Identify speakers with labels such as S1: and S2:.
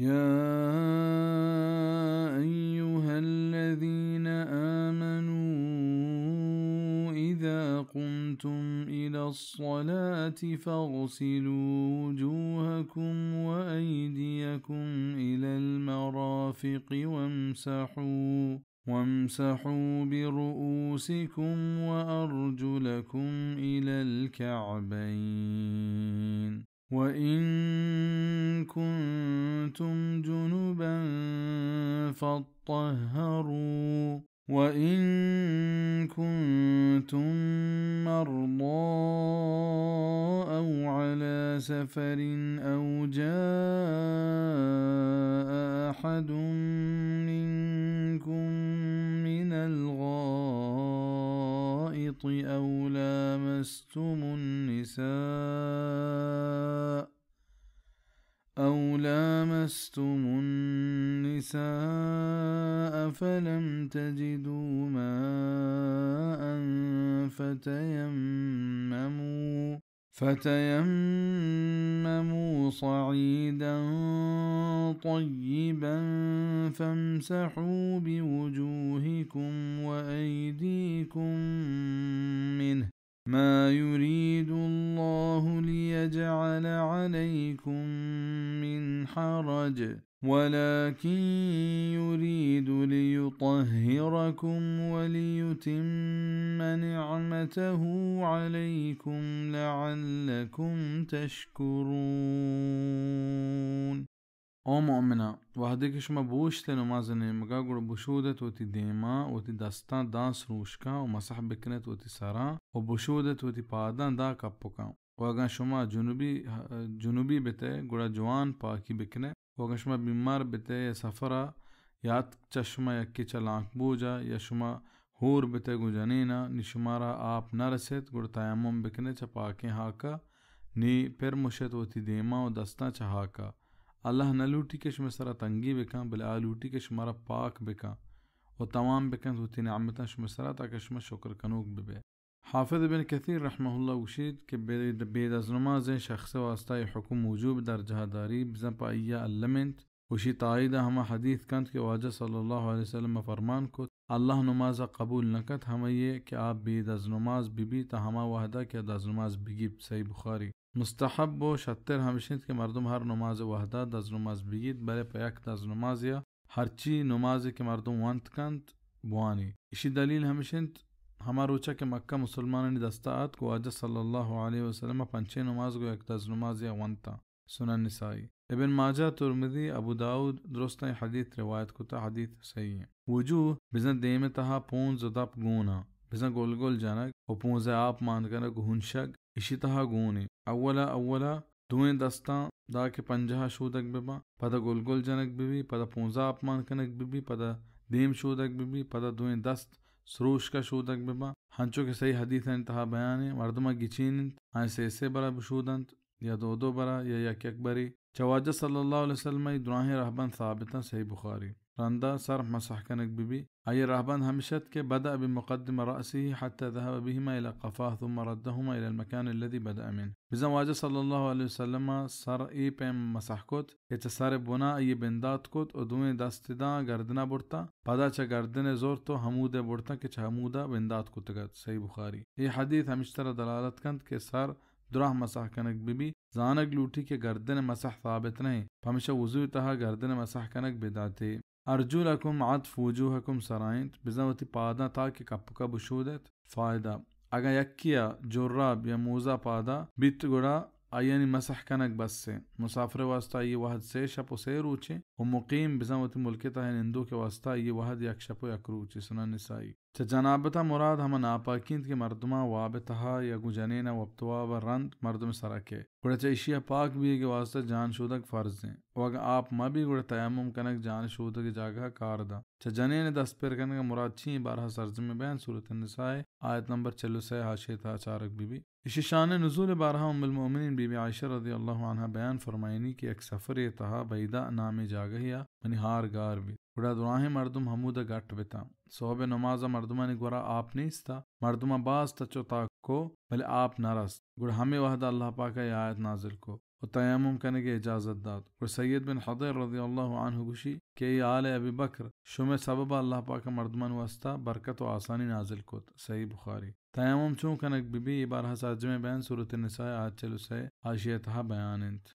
S1: يا أيها الذين آمنوا إذا قمتم إلى الصلاة فاغسلوا وجوهكم وأيديكم إلى المرافق وامسحوا برؤوسكم وأرجلكم إلى الكعبين، وإن كنتم جنبا فاطهروا، وإن كنتم مرضى أو على سفر أو جاء أحد منكم من الغائط أو لامستم النساء فلم تجدوا ماء فتيمموا صعيدا طيبا فامسحوا بوجوهكم وأيديكم منه، ما يريد الله ليجعل عليكم من حرج، ولكن يريد ليطهركم وليتم نعمته عليكم لعلكم تشكرون. او مؤمنہ وحدی که شما بوشت نماز نیمگا گوڑ بشودت و تی دیما و تی دستان دانس روشکا و مسح بکنت و تی سرا و بشودت و تی پادان دا کپکا، و اگر شما جنوبی بتے گوڑا جوان پاکی بکنے، و اگر شما بیمار بتے یا سفرہ یا چشمہ یکی چلانک بوجا یا شما ہور بتے گو جنینا نی شمارا آپ نہ رسیت گوڑ تیمم بکنے چا پاکیں ہاکا نی پھر مشت و تی دیما و دستان چا ہاکا، اللہ نہ لوٹی کے شما سرا تنگی بکن بلے آلوٹی کے شمارا پاک بکن و تمام بکن تو تی نعمتاں شما سرا تاکہ شما شکر کنوک ببے۔ حافظ ابن کثیر رحمہ اللہ وشید کہ بید از نماز شخص واسطہ حکم وجوب در جہداری بزن پا ایا اللمنت وشی تائیدہ ہما حدیث کند کہ واجہ صلی اللہ علیہ وسلم فرمان کو اللہ نماز قبول نکت ہمیں یہ کہ آپ بید از نماز بی تا ہما وحدہ کہ دز نماز بگیب، صحیح بخاری۔ مستحب و شتر ہمشند کہ مردم ہر نماز وحدہ دز نماز بگید بلے پیک دز نماز یا ہرچی نماز کے مردم وانت کند بوانی، اسی دلیل ہمشند ہما روچہ کے مکہ مسلمانانی دستاعت کو واجہ صلی اللہ علیہ وسلم پنچے نماز کو یک دز نماز یا وانتا، سنن نسائی، ابن ماجہ، ترمذی، ابو داود درست حدیث روایت کتا، حدیث صحیح ہے۔ وجوہ بزن دیم تہا پونز دپ گونا بزن گول گول جنگ و پونز آپ ماندگنگ ہنشگ اسی تہا گونی، اولا دوئیں دستان دا کے پنجہ شودک ببا، پدا گول گول جنگ ببی، پدا پونزہ آپ ماندگنگ ببی، پدا دیم شودک ببی، پدا دوئیں دست سروش کا شودک ببا، ہنچو کے صحیح حدیث انتہا بیان ہے۔ مردمہ گچینت آئیں سے برا بشودنت یا دو برا یا یک بری، چواجہ صلی اللہ علیہ وسلم دراہیں رہبان ثابتا، صحیح بخاری۔ رندہ سر مسح کنک بی آئی رہبان ہمشت کے بدأ بمقدم رأسه حتى ذهب بهما إلى قفاه ثم ردهما إلى المكان الذي بدأ منه، بزن واجہ صلی اللہ علیہ وسلم سر ای پیم مسح کت اچ سر بنا ای بندات کت و دوئیں دست دا گردنا بڑتا، پدا چا گردن زور تو حمود بڑتا کہ چا حمودہ بندات کتگت، صحیح بخاری۔ یہ حدیث ہمشتر دلالت کند کہ سر دراہ مسح کنک بی زانگ لوٹی کے گردن مسح ثابت نہیں، ہمیشہ وضو تہا گردن مسح کنک بداتے۔ ارجلکم عطف وجوہکم سرائنت بزنوتی پادا تاکہ کپ کا بشودت فائدہ، اگر یکیا جراب یا موزہ پادا بیت گڑا آئینی مسح کنک بس سے، مسافر واسطہ یہ وحد سے شپ و سے روچے، و مقیم بزنوتی ملکتا ہے نندو کے واسطہ یہ وحد یک شپ و یک روچے، سنن نسائی۔ چا جنابتا مراد ہما ناپاکیند کے مردمہ وابتہا یا گو جنینا وابتوا و رند مردم سرکے گوڑا چا اشیاء پاک بھی کے واسطہ جان شودک فرض ہیں، و اگر آپ ما بھی گوڑا تیمم کنک جان شودک جاگہ کار دا، چا جنین دست پر کنک مراد چین بارہ سرزم بیان سورۃ النساء آیت نمبر 46 حاشیہ تا چارک بی بی۔ اسی شان نزول بارہا ام المؤمنین بی بی عائشہ رضی اللہ عنہ بیان فرمائنی کہ ایک سفر تہا بیدا نامی جاگہیا منی ہار گار بھی گوڑا دراہیں مردم حمودہ گٹ بتا، صحب نمازہ مردمانی گورا آپ نیستا، مردمہ باز تچو تاک کو بلے آپ نرست، گوڑا ہمیں وحدہ اللہ پاکہ یہ آیت نازل کو، و تیمم کنگ اجازت داد. و سید بن حضیر رضی اللہ عنہ گوشی کہ ای آل ابی بکر شمع سبب اللہ پاک مردمان واسطہ برکت و آسانی نازل کت. صحیح بخاری. تیمم چون کنگ بی بی بارہ ساجمے بیان صورت النساء آیت 46 حاشیہ تہا بیان انت.